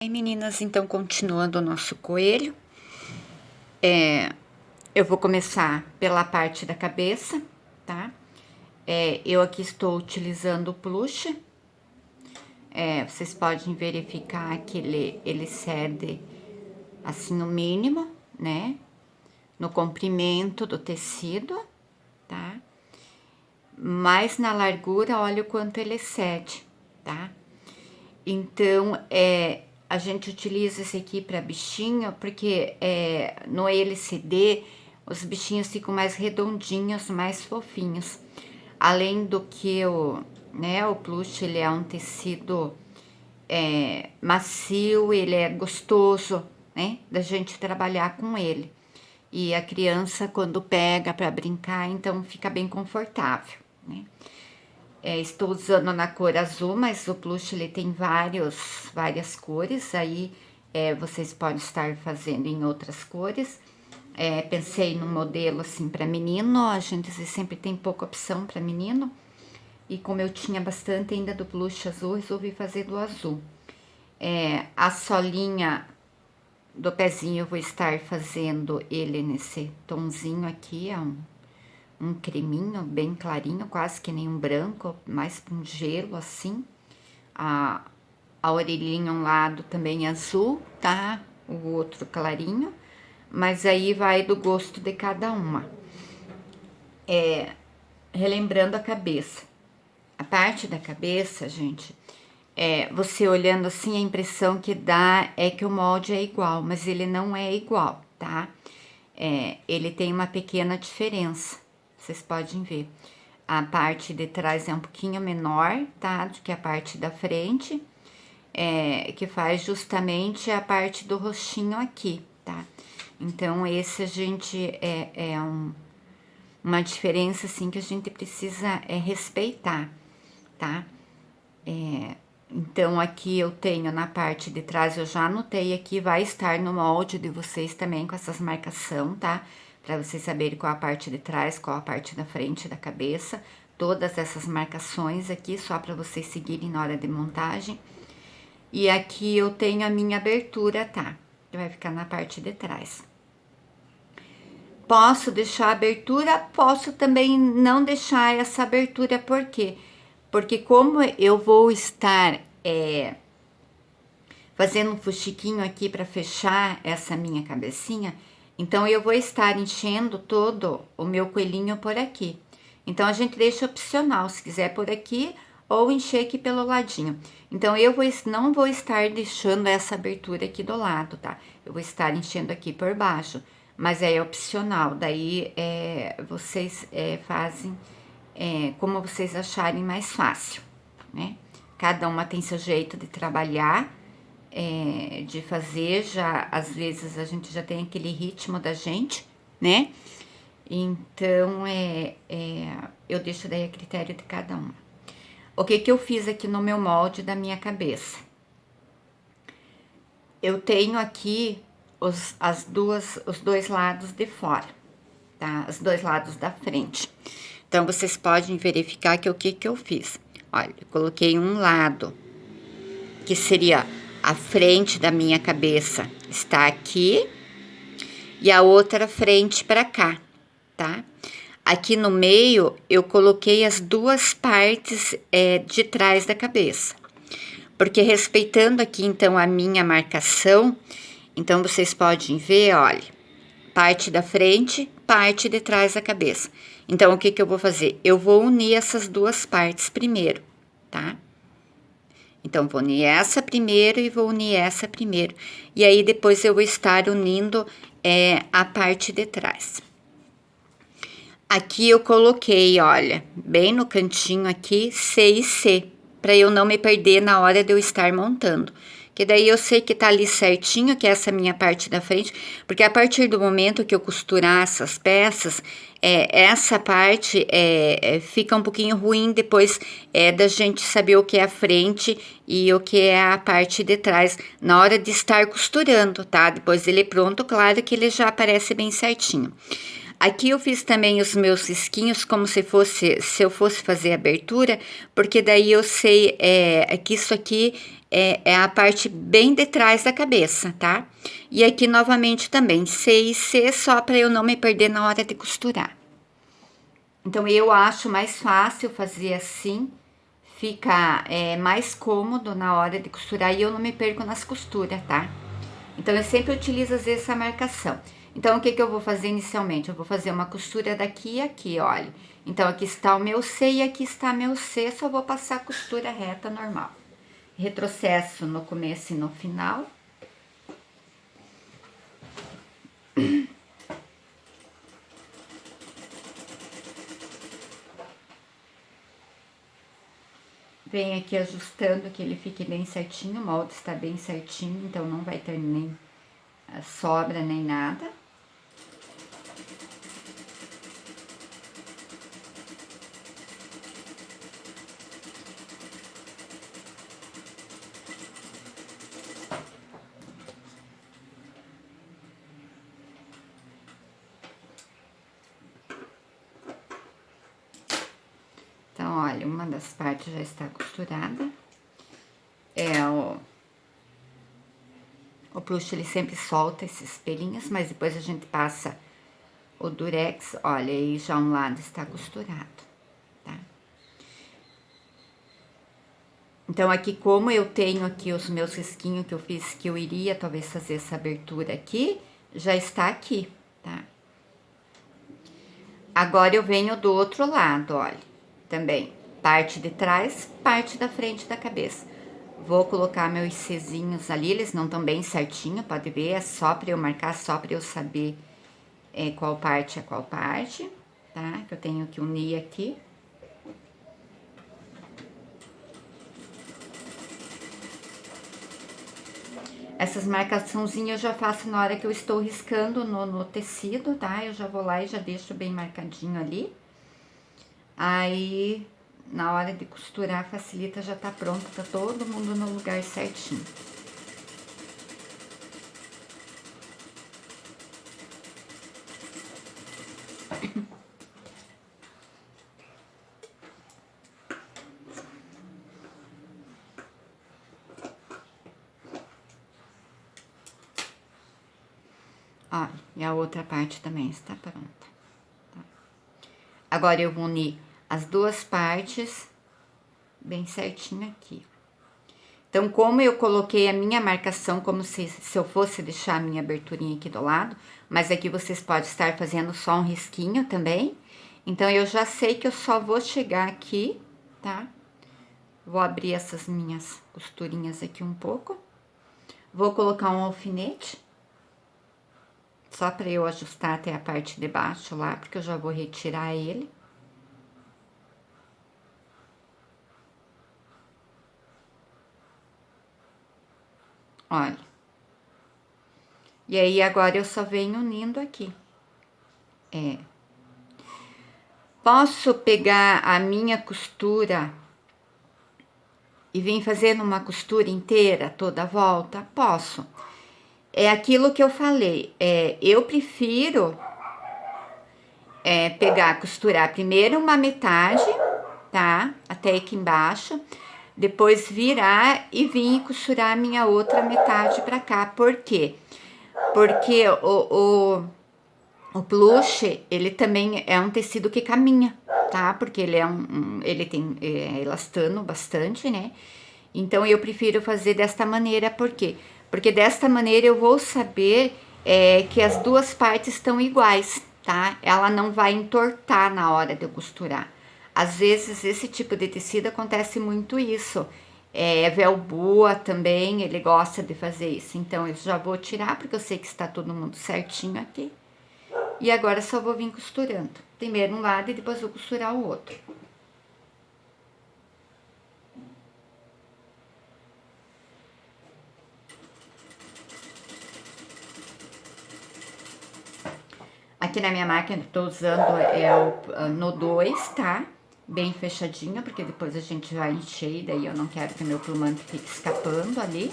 Aí, meninas, então, continuando o nosso coelho, eu vou começar pela parte da cabeça, tá? Eu aqui estou utilizando o plush. Vocês podem verificar que ele cede, assim, o mínimo, né? No comprimento do tecido, tá? Mas na largura, olha o quanto ele cede, tá? Então, a gente utiliza esse aqui para bichinho, porque no LCD os bichinhos ficam mais redondinhos, mais fofinhos. Além do que o plush, ele é um tecido macio, ele é gostoso, né, da gente trabalhar com ele. E a criança, quando pega para brincar, então fica bem confortável, né? Estou usando na cor azul, mas o plush ele tem várias cores, aí vocês podem estar fazendo em outras cores. Pensei num modelo assim para menino, a gente sempre tem pouca opção para menino, e como eu tinha bastante ainda do plush azul, resolvi fazer do azul. A solinha do pezinho eu vou estar fazendo ele nesse tonzinho aqui, um creminho bem clarinho, quase que nem um branco, mais pra um gelo assim. A orelhinha um lado também azul, tá? O outro clarinho, mas aí vai do gosto de cada uma. Relembrando a cabeça. A parte da cabeça, gente, você olhando assim, a impressão que dá é que o molde é igual, mas ele não é igual, tá? Ele tem uma pequena diferença. Vocês podem ver. A parte de trás é um pouquinho menor, tá? Do que a parte da frente. Que faz justamente a parte do rostinho aqui, tá? Então, esse a gente uma diferença, assim, que a gente precisa respeitar, tá? Então, aqui eu tenho na parte de trás, eu já anotei aqui, vai estar no molde de vocês também com essas marcação, tá? Para vocês saberem qual a parte de trás, qual a parte da frente da cabeça. Todas essas marcações aqui, só para vocês seguirem na hora de montagem. E aqui eu tenho a minha abertura, tá? Que vai ficar na parte de trás. Posso deixar a abertura, posso também não deixar essa abertura, por quê? Porque como eu vou estar fazendo um fuxiquinho aqui para fechar essa minha cabecinha, então eu vou estar enchendo todo o meu coelhinho por aqui. Então a gente deixa opcional, se quiser por aqui ou encher aqui pelo ladinho. Então eu não vou estar deixando essa abertura aqui do lado, tá? Eu vou estar enchendo aqui por baixo, mas é opcional. Daí vocês fazem como vocês acharem mais fácil, né? Cada uma tem seu jeito de trabalhar, de fazer, já às vezes a gente já tem aquele ritmo da gente, né? Então, eu deixo daí a critério de cada uma. O que que eu fiz aqui no meu molde da minha cabeça? Eu tenho aqui os dois lados de fora, tá? Os dois lados da frente. Então, vocês podem verificar que o que que eu fiz. Olha, eu coloquei um lado, que seria a frente da minha cabeça, está aqui, e a outra frente para cá, tá? Aqui no meio, eu coloquei as duas partes de trás da cabeça. Porque respeitando aqui, então, a minha marcação, então, vocês podem ver, olha, parte da frente, parte de trás da cabeça. Então, o que que eu vou fazer? Eu vou unir essas duas partes primeiro, tá? Então, vou unir essa primeiro e vou unir essa primeiro. E aí, depois eu vou estar unindo a parte de trás. Aqui eu coloquei, olha, bem no cantinho aqui, C e C, para eu não me perder na hora de eu estar montando. Que daí eu sei que tá ali certinho, que é essa minha parte da frente, porque a partir do momento que eu costurar essas peças, essa parte fica um pouquinho ruim depois da gente saber o que é a frente e o que é a parte de trás, na hora de estar costurando, tá? Depois ele pronto, claro que ele já aparece bem certinho. Aqui eu fiz também os meus risquinhos como se eu fosse fazer abertura, porque daí eu sei que isso aqui é a parte bem de trás da cabeça, tá? E aqui novamente também, C e C, só para eu não me perder na hora de costurar. Então, eu acho mais fácil fazer assim, fica mais cômodo na hora de costurar e eu não me perco nas costuras, tá? Então, eu sempre utilizo às vezes essa marcação. Então, o que que eu vou fazer inicialmente? Eu vou fazer uma costura daqui e aqui, olha. Então, aqui está o meu C e aqui está meu C, só vou passar a costura reta normal. Retrocesso no começo e no final. Vem aqui ajustando que ele fique bem certinho, o molde está bem certinho, então não vai ter nem sobra nem nada. Então, olha, uma das partes já está costurada. O plush, ele sempre solta esses pelinhos, mas depois a gente passa o durex, olha, aí já um lado está costurado, tá? Então, aqui, como eu tenho aqui os meus risquinhos que eu fiz, que eu iria talvez fazer essa abertura aqui, já está aqui, tá? Agora, eu venho do outro lado, olha, também, parte de trás, parte da frente da cabeça. Vou colocar meus Czinhos ali, eles não estão bem certinho, pode ver, é só pra eu marcar, só pra eu saber qual parte é qual parte, tá? Que eu tenho que unir aqui. Essas marcaçãozinhas eu já faço na hora que eu estou riscando no tecido, tá? Eu já vou lá e já deixo bem marcadinho ali. Aí, na hora de costurar, facilita, já tá pronto, tá todo mundo no lugar certinho. Olha, e a outra parte também está pronta. Tá? Agora, eu vou unir as duas partes bem certinho aqui. Então, como eu coloquei a minha marcação, como se eu fosse deixar a minha aberturinha aqui do lado, mas aqui vocês podem estar fazendo só um risquinho também. Então, eu já sei que eu só vou chegar aqui, tá? Vou abrir essas minhas costurinhas aqui um pouco. Vou colocar um alfinete, só para eu ajustar até a parte de baixo lá, porque eu já vou retirar ele. Olha. E aí, agora eu só venho unindo aqui. Posso pegar a minha costura e vir fazendo uma costura inteira toda a volta? Posso. É aquilo que eu falei. Eu prefiro pegar, costurar primeiro uma metade, tá? Até aqui embaixo. Depois virar e vir costurar a minha outra metade pra cá. Por quê? Porque o plush, ele também é um tecido que caminha, tá? Porque ele ele tem elastano bastante, né? Então, eu prefiro fazer desta maneira, por quê? Porque desta maneira eu vou saber que as duas partes estão iguais, tá? Ela não vai entortar na hora de eu costurar. Às vezes, esse tipo de tecido acontece muito isso. Velboa também, ele gosta de fazer isso. Então, eu já vou tirar, porque eu sei que está todo mundo certinho aqui. E agora, só vou vir costurando. Primeiro um lado e depois vou costurar o outro. Aqui na minha máquina, eu tô usando no 2, tá? Bem fechadinho, porque depois a gente vai encher, e daí eu não quero que meu plumante fique escapando ali.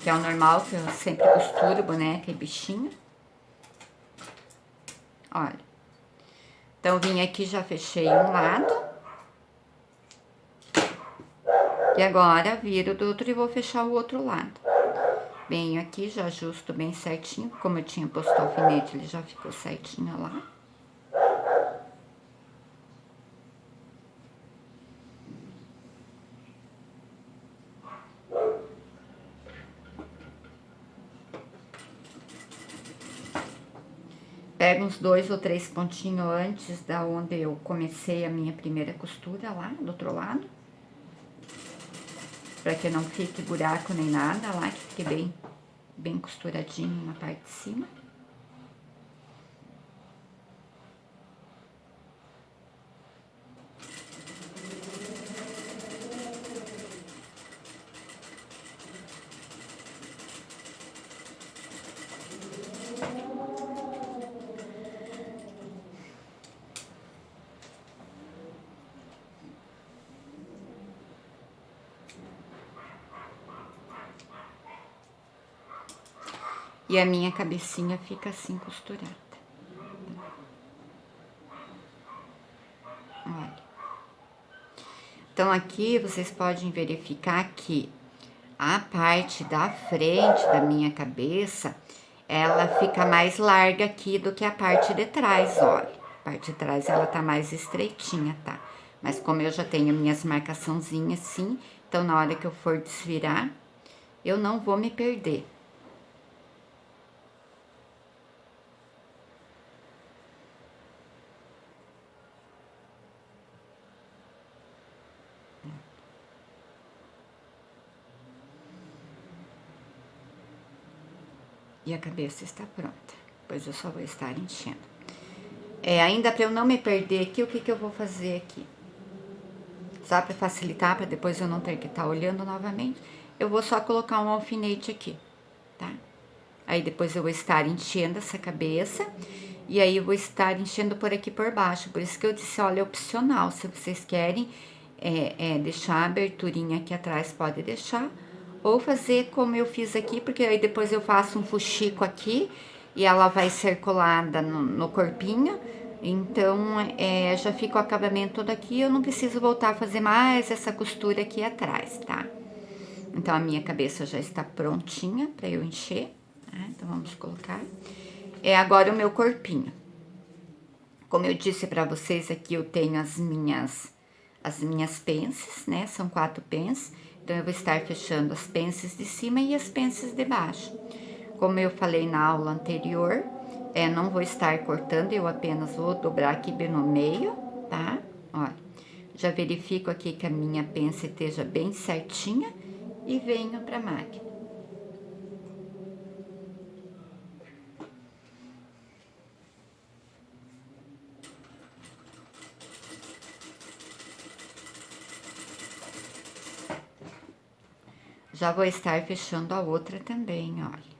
Que é o normal, que eu sempre costuro boneca e bichinho. Olha. Então, vim aqui, já fechei um lado. E agora, viro do outro e vou fechar o outro lado. Venho aqui, já ajusto bem certinho. Como eu tinha posto o alfinete, ele já ficou certinho lá. Pego uns 2 ou 3 pontinhos antes da onde eu comecei a minha primeira costura lá, do outro lado. Pra que não fique buraco nem nada lá, que fique bem costuradinho na parte de cima. E a minha cabecinha fica assim costurada. Olha. Então, aqui vocês podem verificar que a parte da frente da minha cabeça, ela fica mais larga aqui do que a parte de trás, olha. A parte de trás, ela tá mais estreitinha, tá? Mas como eu já tenho minhas marcaçãozinhas assim, então na hora que eu for desvirar, eu não vou me perder. E a cabeça está pronta, pois eu só vou estar enchendo. Ainda para eu não me perder aqui, o que que eu vou fazer aqui? Só para facilitar, para depois eu não ter que estar olhando novamente, eu vou só colocar um alfinete aqui, tá? Aí depois eu vou estar enchendo essa cabeça, e aí eu vou estar enchendo por aqui por baixo. Por isso que eu disse, olha, é opcional, se vocês querem deixar a aberturinha aqui atrás, pode deixar. Ou fazer como eu fiz aqui, porque aí depois eu faço um fuxico aqui, e ela vai ser colada no corpinho. Então, já fica o acabamento todo aqui, eu não preciso voltar a fazer mais essa costura aqui atrás, tá? Então, a minha cabeça já está prontinha para eu encher, tá? Então, vamos colocar. Agora o meu corpinho. Como eu disse para vocês, aqui eu tenho as minhas pences, né? São 4 pences. Então, eu vou estar fechando as pences de cima e as pences de baixo. Como eu falei na aula anterior, não vou estar cortando, eu apenas vou dobrar aqui bem no meio, tá? Olha, já verifico aqui que a minha pence esteja bem certinha e venho pra máquina. Já vou estar fechando a outra também, olha.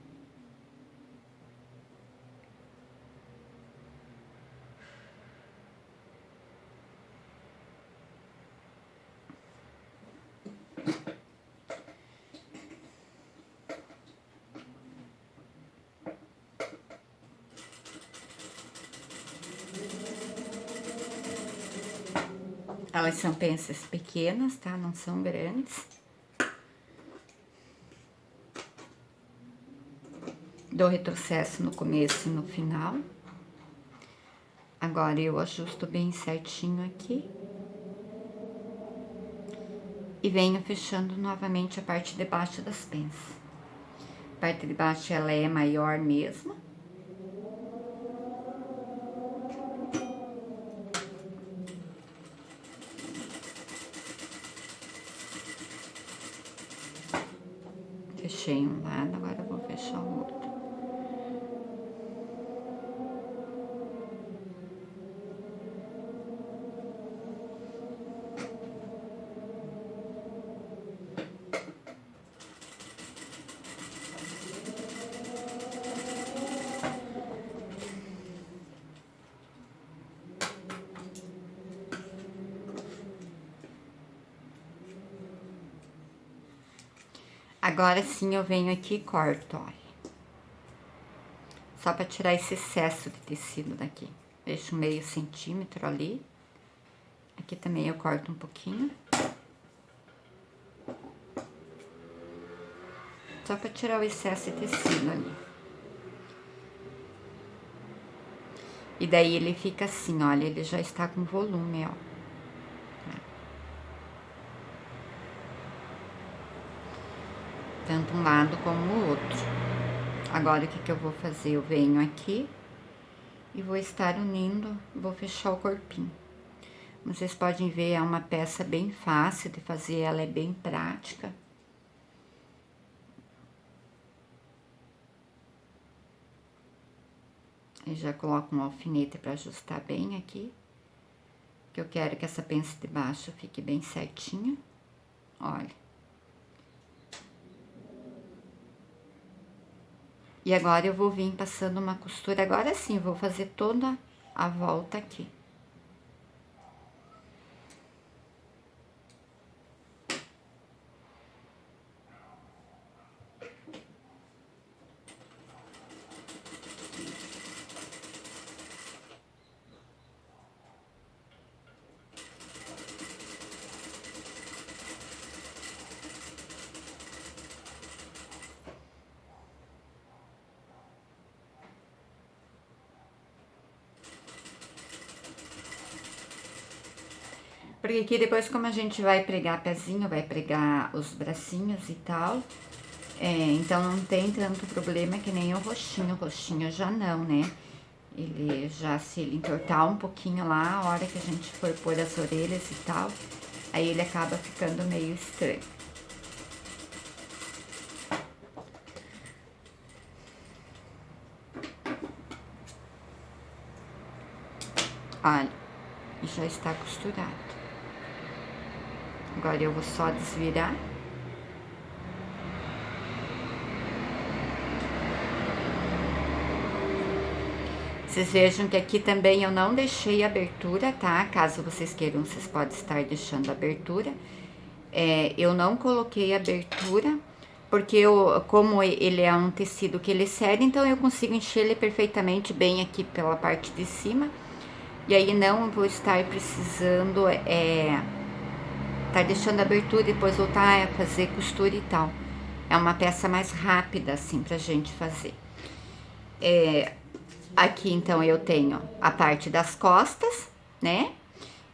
Elas são pences pequenas, tá? Não são grandes. Dou retrocesso no começo e no final. Agora eu ajusto bem certinho aqui. E venho fechando novamente a parte de baixo das pences. A parte de baixo ela é maior mesmo. Fechei um lado, agora eu vou fechar o outro. Agora sim eu venho aqui e corto, olha. Só pra tirar esse excesso de tecido daqui. Deixo meio centímetro ali. Aqui também eu corto um pouquinho. Só pra tirar o excesso de tecido ali. E daí ele fica assim, olha, ele já está com volume, ó. Tanto um lado como o outro. Agora, o que que eu vou fazer? Eu venho aqui e vou estar unindo, vou fechar o corpinho. Vocês podem ver, é uma peça bem fácil de fazer, ela é bem prática. Eu já coloco um alfinete para ajustar bem aqui. Que eu quero que essa pence de baixo fique bem certinha. Olha. E agora eu vou vir passando uma costura. Agora sim, vou fazer toda a volta aqui. Porque aqui depois, como a gente vai pregar pezinho, vai pregar os bracinhos e tal, então não tem tanto problema que nem o roxinho já não, né? Ele já, se ele entortar um pouquinho lá, a hora que a gente for pôr as orelhas e tal, aí ele acaba ficando meio estranho. Olha, e já está costurado. Agora eu vou só desvirar. Vocês vejam que aqui também eu não deixei abertura, tá? Caso vocês queiram, vocês podem estar deixando abertura. Eu não coloquei abertura, porque como ele é um tecido que ele cede, então eu consigo encher ele perfeitamente bem aqui pela parte de cima. E aí não vou estar precisando estar deixando abertura e depois voltar a fazer costura e tal. É uma peça mais rápida, assim, pra gente fazer. Aqui, então, eu tenho a parte das costas, né?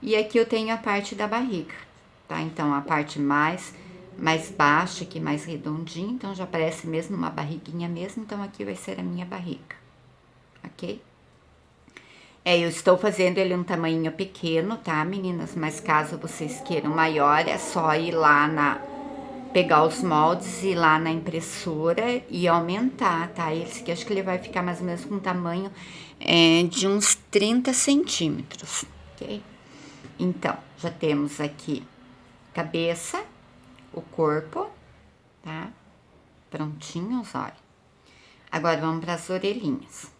E aqui eu tenho a parte da barriga, tá? Então, a parte mais baixa, aqui mais redondinha, então já parece mesmo uma barriguinha mesmo, então aqui vai ser a minha barriga, ok? Eu estou fazendo ele um tamanho pequeno, tá, meninas? Mas caso vocês queiram maior, é só ir lá pegar os moldes, ir lá na impressora e aumentar, tá? Esse aqui, acho que ele vai ficar mais ou menos com um tamanho de uns 30 centímetros, ok? Então, já temos aqui cabeça, o corpo, tá? Prontinhos, olha. Agora, vamos para as orelhinhas.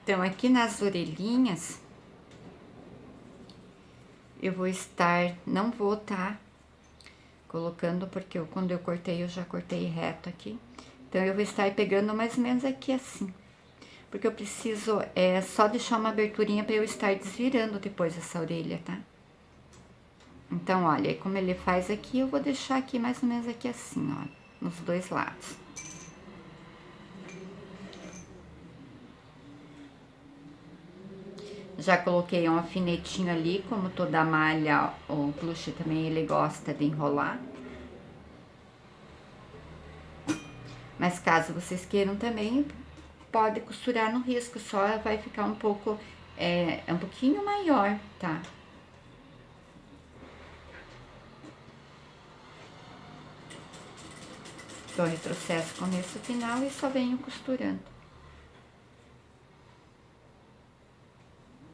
Então, aqui nas orelhinhas, eu vou estar, não vou colocando, porque quando eu cortei, eu já cortei reto aqui. Então, eu vou estar pegando mais ou menos aqui assim. Porque eu preciso só deixar uma aberturinha para eu estar desvirando depois essa orelha, tá? Então, olha, como ele faz aqui, eu vou deixar aqui mais ou menos aqui assim, ó, nos dois lados. Já coloquei um alfinetinho ali, como toda malha, o plush também ele gosta de enrolar. Mas caso vocês queiram também, pode costurar no risco, só vai ficar um pouco, um pouquinho maior, tá? Então, retrocesso, começo, final e só venho costurando.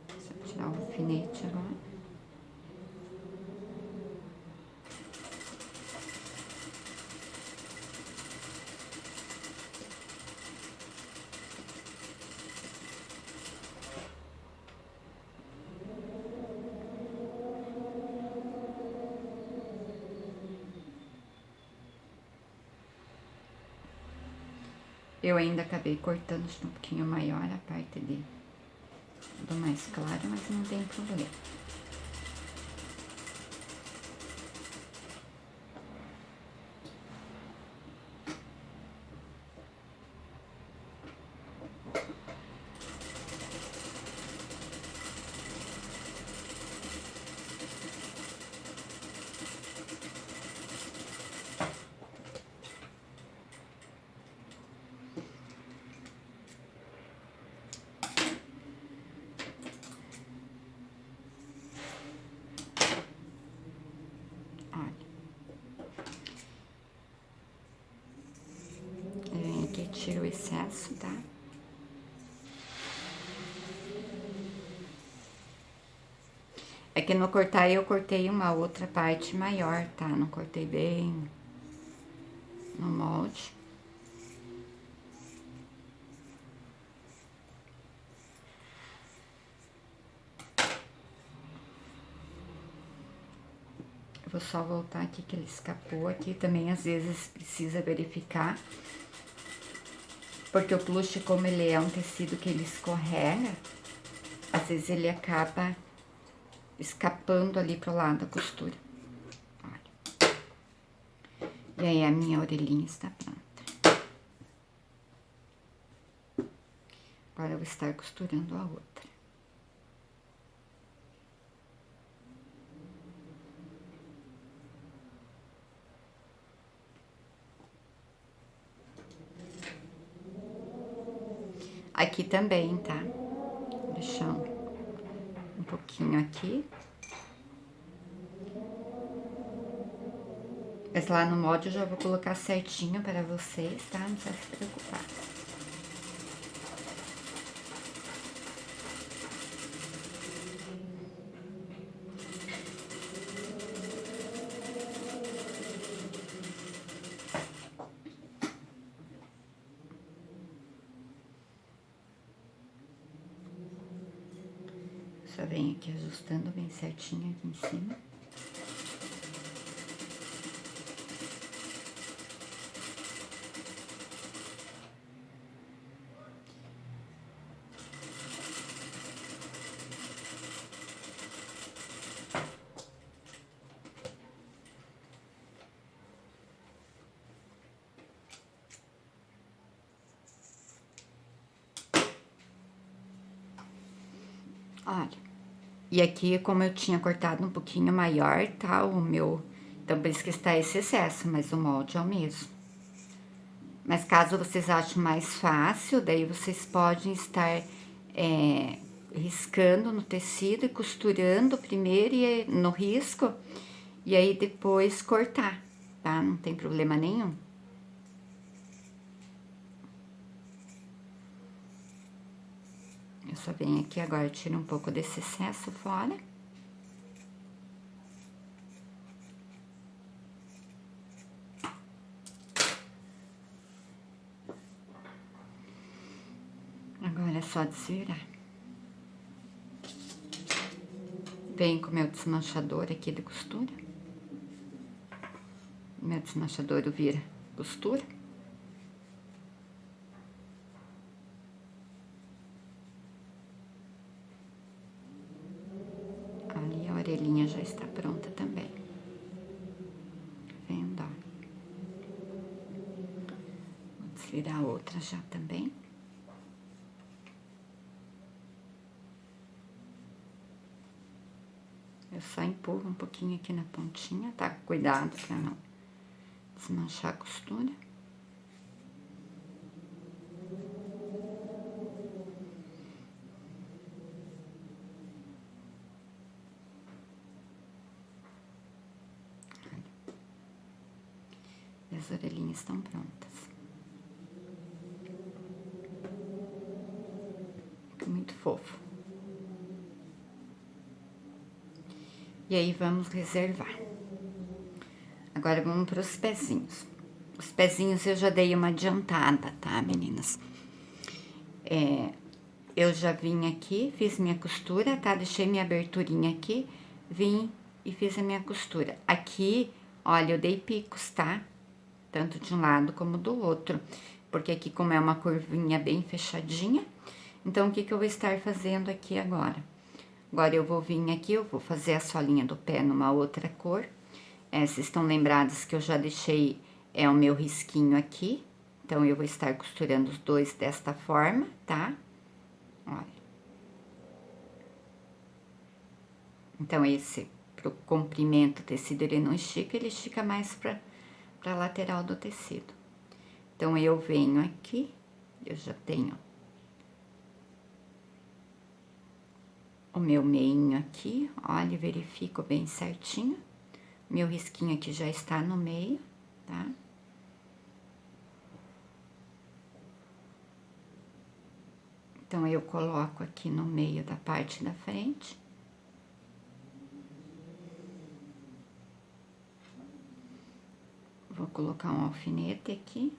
Deixa eu tirar o alfinete agora. Eu ainda acabei cortando um pouquinho maior a parte do mais claro, mas não tem problema. Aqui tiro o excesso, tá? É que no cortar eu cortei uma outra parte maior, tá? Não cortei bem no molde. Eu vou só voltar aqui que ele escapou aqui. Também às vezes precisa verificar. Porque o plush, como ele é um tecido que ele escorrega, às vezes ele acaba escapando ali pro lado da costura. Olha. E aí a minha orelhinha está pronta. Agora eu vou estar costurando a outra. Aqui também, tá? Deixando um pouquinho aqui. Mas lá no molde eu já vou colocar certinho para vocês, tá? Não precisa se preocupar. Só venho aqui ajustando bem certinho aqui em cima. Olha, e aqui, como eu tinha cortado um pouquinho maior, tá, o meu... Então, por isso que está esse excesso, mas o molde é o mesmo. Mas caso vocês achem mais fácil, daí vocês podem estar riscando no tecido e costurando primeiro no risco, e aí depois cortar, tá? Não tem problema nenhum. Eu só venho aqui agora, tiro um pouco desse excesso fora. Agora é só desvirar. Venho com o meu desmanchador aqui de costura. Meu desmanchador vira costura. Ali a orelhinha já está pronta também. Vendo, ó. Vou desvirar a outra já também. Eu só empurro um pouquinho aqui na pontinha, tá? Cuidado pra não desmanchar a costura. E as orelhinhas estão prontas. Fica muito fofo. E aí, vamos reservar. Agora, vamos para os pezinhos. Os pezinhos eu já dei uma adiantada, tá, meninas? Eu já vim aqui, fiz minha costura, tá? Deixei minha aberturinha aqui, vim e fiz a minha costura. Aqui, olha, eu dei picos, tá? Tanto de um lado como do outro. porque aqui como é uma curvinha bem fechadinha, então o que eu vou estar fazendo aqui agora? Agora eu vou vir aqui, eu vou fazer a solinha do pé numa outra cor. Vocês estão lembrados que eu já deixei o meu risquinho aqui, então eu vou estar costurando os dois desta forma, tá? Olha. Então esse, pro comprimento, o tecido ele não estica, ele estica mais pra lateral do tecido. Então eu venho aqui, eu já tenho o meu meinho aqui, olha, verifico bem certinho. Meu risquinho aqui já está no meio, tá? Então, eu coloco aqui no meio da parte da frente. Vou colocar um alfinete aqui.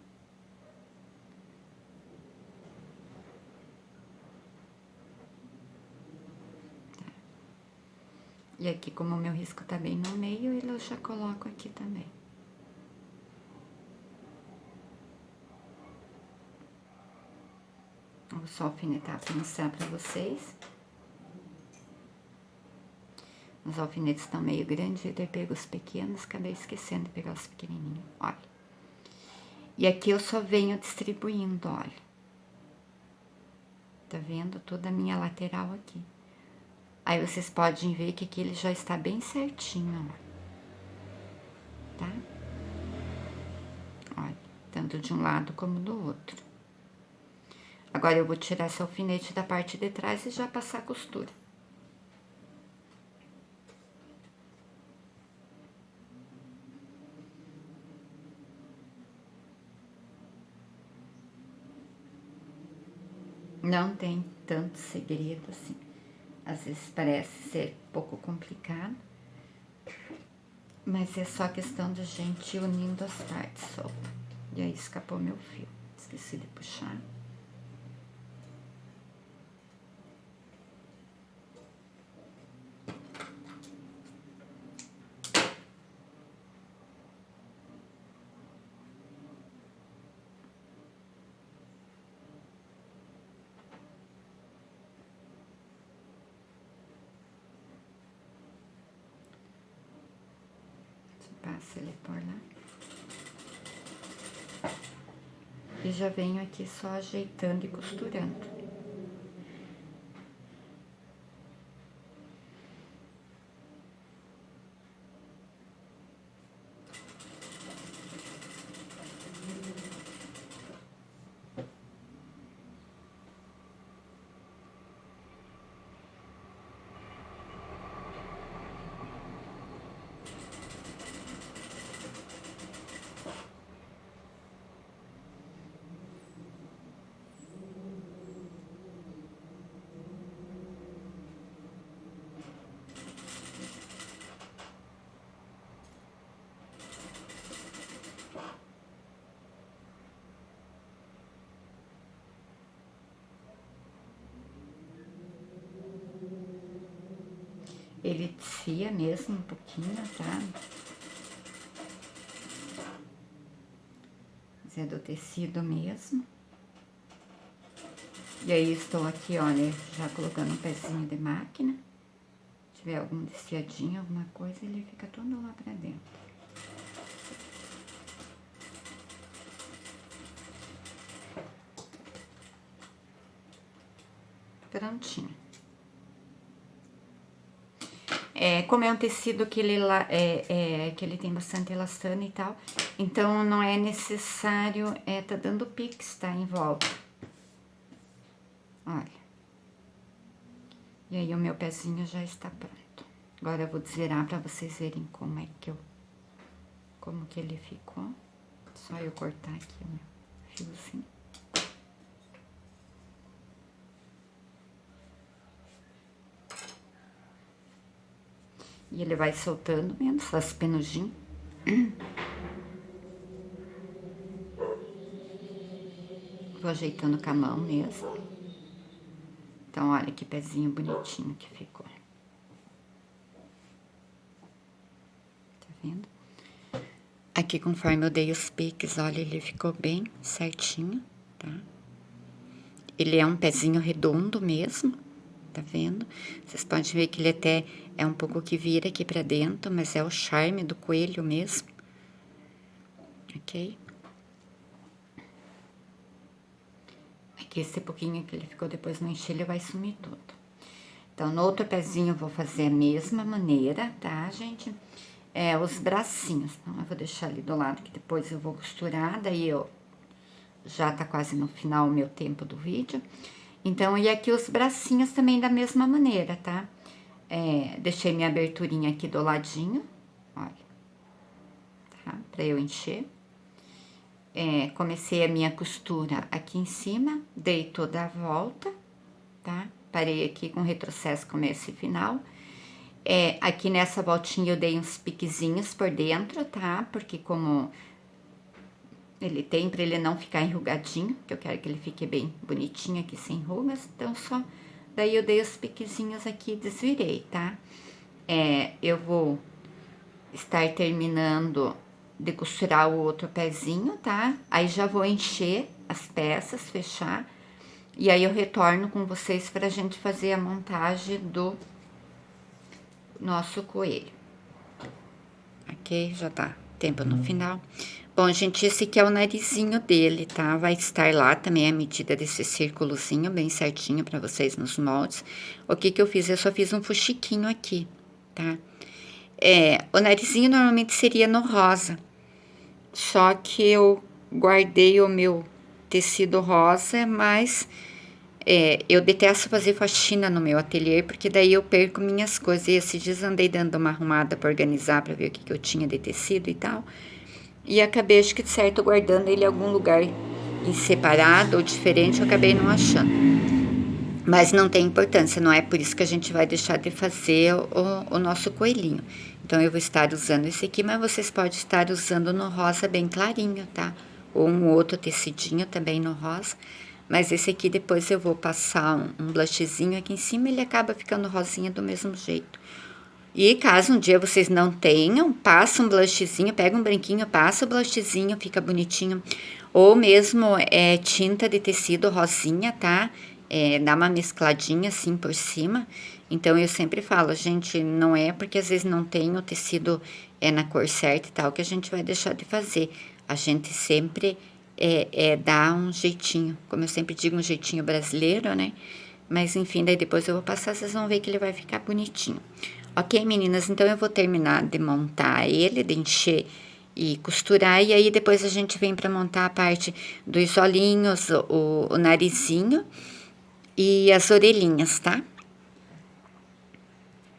Tá. E aqui, como o meu risco tá bem no meio, eu já coloco aqui também. Vou só alfinetar para mostrar pra vocês. Os alfinetes estão meio grandes, eu pego os pequenos, acabei esquecendo de pegar os pequenininhos, olha. E aqui eu só venho distribuindo, olha. Tá vendo? Toda a minha lateral aqui. Aí, vocês podem ver que aqui ele já está bem certinho, ó. Tá? Olha, tanto de um lado como do outro. Agora, eu vou tirar esse alfinete da parte de trás e já passar a costura. Não tem tanto segredo assim. Às vezes parece ser um pouco complicado, mas é só questão de gente ir unindo as partes, solta. E aí escapou meu fio, esqueci de puxar. Passa ele por lá. E já venho aqui só ajeitando e costurando. Ele desfia mesmo um pouquinho, tá? Mas é do tecido mesmo. E aí, estou aqui, olha, já colocando um pezinho de máquina. Se tiver algum desfiadinho, alguma coisa, ele fica todo lá pra dentro. Prontinho. Como é um tecido que que ele tem bastante elastano e tal, então não é necessário tá dando pix, tá, em volta. Olha. E aí, o meu pezinho já está pronto. Agora, eu vou desvirar pra vocês verem como que ele ficou. Só eu cortar aqui o meu fiozinho. E ele vai soltando menos as penugins. Vou ajeitando com a mão mesmo. Então, olha que pezinho bonitinho que ficou. Tá vendo? Aqui, conforme eu dei os piques, olha, ele ficou bem certinho, tá? Ele é um pezinho redondo mesmo, tá vendo? Vocês podem ver que ele até é um pouco que vira aqui pra dentro, mas é o charme do coelho mesmo, ok? Aqui, esse pouquinho que ele ficou depois no encher, ele vai sumir tudo. Então, no outro pezinho eu vou fazer a mesma maneira, tá, gente? Os bracinhos. Então, eu vou deixar ali do lado, que depois eu vou costurar, daí eu... Já tá quase no final o meu tempo do vídeo. Então, e aqui os bracinhos também da mesma maneira, tá? Deixei minha aberturinha aqui do ladinho, olha, tá? Pra eu encher. Comecei a minha costura aqui em cima, dei toda a volta, tá? Parei aqui com retrocesso, começo e final. Aqui nessa voltinha eu dei uns piquezinhos por dentro, tá? Porque como ele tem, pra ele não ficar enrugadinho, que eu quero que ele fique bem bonitinho aqui, sem rugas, então só... Daí eu dei os piquezinhos aqui e desvirei, tá? Eu vou estar terminando de costurar o outro pezinho, tá? Aí já vou encher as peças, fechar, e aí eu retorno com vocês pra gente fazer a montagem do nosso coelho. Ok? Já tá tempo no final. Bom, gente, esse aqui é o narizinho dele, tá? Vai estar lá também a medida desse círculozinho, bem certinho pra vocês nos moldes. O que que eu fiz? Eu só fiz um fuxiquinho aqui, tá? O narizinho normalmente seria no rosa, só que eu guardei o meu tecido rosa, mas eu detesto fazer faxina no meu ateliê, porque daí eu perco minhas coisas. E esses dias andei dando uma arrumada pra organizar, pra ver o que que eu tinha de tecido e tal. E acabei, acho que de certo, guardando ele em algum lugar em separado ou diferente, eu acabei não achando. Mas não tem importância, não é por isso que a gente vai deixar de fazer o nosso coelhinho. Então, eu vou estar usando esse aqui, mas vocês podem estar usando no rosa bem clarinho, tá? Ou um outro tecidinho também no rosa. Mas esse aqui depois eu vou passar um blushzinho aqui em cima, ele acaba ficando rosinha do mesmo jeito. E caso um dia vocês não tenham, passa um blushzinho, pega um branquinho, passa o blushzinho, fica bonitinho. Ou mesmo tinta de tecido rosinha, tá? Dá uma mescladinha assim por cima. Então, eu sempre falo, gente, não é porque às vezes não tem o tecido na cor certa e tal, que a gente vai deixar de fazer. A gente sempre dá um jeitinho, como eu sempre digo, um jeitinho brasileiro, né? Mas enfim, daí depois eu vou passar, vocês vão ver que ele vai ficar bonitinho. Ok, meninas? Então, eu vou terminar de montar ele, de encher e costurar. E aí, depois a gente vem para montar a parte dos olhinhos, o narizinho e as orelhinhas, tá?